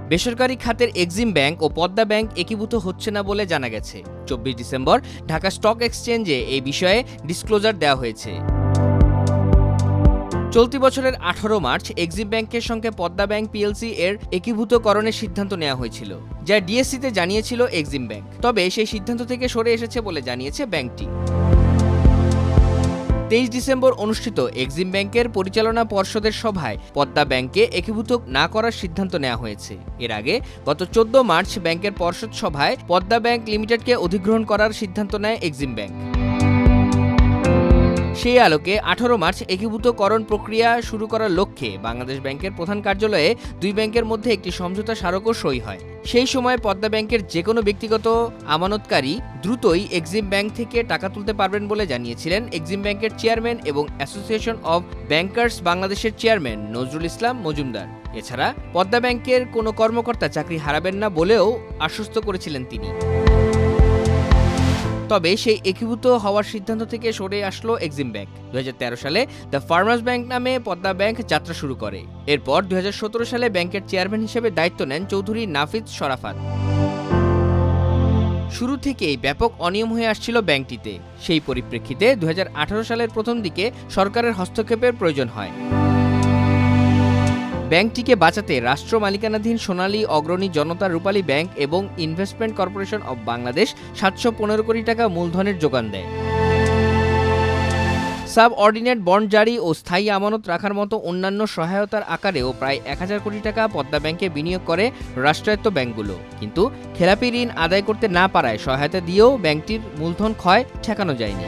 বেসরকারি খাতের Exim bank ও Padma bank একীভূত হচ্ছে না বলে জানা গেছে। 24 ডিসেম্বর ঢাকা স্টক এক্সচেঞ্জে এই বিষয়ে ডিসক্লোজার দেওয়া হয়েছে। চলতি বছরের 18 মার্চ এক্সিম ব্যাংকের সঙ্গে পদ্মা ব্যাংক পিএলসি এর একীভূতকরণের সিদ্ধান্ত নেওয়া হয়েছিল, যা ডিএসসিতে জানিয়েছিল এক্সিম ব্যাংক। তবে সেই সিদ্ধান্ত থেকে সরে এসেছে বলে জানিয়েছে ব্যাংকটি। 23 ডিসেম্বর অনুষ্ঠিত এক্সিম ব্যাংকের পরিচালনা পর্ষদের সভায় পদ্মা ব্যাংককে একীভূত না করার সিদ্ধান্ত নেওয়া হয়েছে। এর আগে গত 14 মার্চ ব্যাংকের পর্ষদ সভায় পদ্মা ব্যাংক লিমিটেডকে অধিগ্রহণ করার সিদ্ধান্ত নেয় এক্সিম ব্যাংক। সেই আলোকে 18 মার্চ একীভূতকরণ প্রক্রিয়া শুরু করার লক্ষ্যে বাংলাদেশ ব্যাংকের প্রধান কার্যালয়ে দুই ব্যাংকের মধ্যে একটি সমঝোতা স্মারকও সই হয়। সেই সময় পদ্মা ব্যাংকের যেকোনো ব্যক্তিগত আমানতকারী দ্রুতই এক্সিম ব্যাংক থেকে টাকা তুলতে পারবেন বলে জানিয়েছিলেন এক্সিম ব্যাংকের চেয়ারম্যান এবং অ্যাসোসিয়েশন অব ব্যাংকার্স বাংলাদেশের চেয়ারম্যান নজরুল ইসলাম মজুমদার। এছাড়া পদ্মা ব্যাংকের কোনো কর্মকর্তা চাকরি হারাবেন না বলেও আশ্বস্ত করেছিলেন তিনি। তবে সেই একীভূত হওয়ার সিদ্ধান্ত থেকে সরে আসলো এক্সিম ব্যাংক। 2013 সালে দ্য ফার্মার্স ব্যাংক নামে পদ্মা ব্যাংক যাত্রা শুরু করে। এরপর 2017 সালে ব্যাংকের চেয়ারম্যান হিসেবে দায়িত্ব নেন চৌধুরী নাফিজ শরাফত। শুরু থেকেই ব্যাপক অনিয়ম হয়ে আসছিল ব্যাংকটিতে। সেই পরিপ্রেক্ষিতে 2018 সালের প্রথম দিকে সরকারের হস্তক্ষেপের প্রয়োজন হয়। ব্যাংকটিকে বাঁচাতে রাষ্ট্র মালিকানাধীন সোনালী অগ্রণী জনতা রূপালী ব্যাংক এবং ইনভেস্টমেন্ট কর্পোরেশন অব বাংলাদেশ 715 কোটি টাকা মূলধনের যোগান দেয়। সাব অর্ডিনেট বন্ড জারি ও স্থায়ী আমানত রাখার মতো অন্যান্য সহায়তার আকারেও প্রায় 1000 কোটি টাকা পদ্মা ব্যাংকে বিনিয়োগ করে রাষ্ট্রায়ত্ত ব্যাংকগুলো। কিন্তু খেলাপি ঋণ আদায় করতে না পারায় সহায়তা দিয়েও ব্যাংকটির মূলধন ক্ষয় ঠেকানো যায়নি।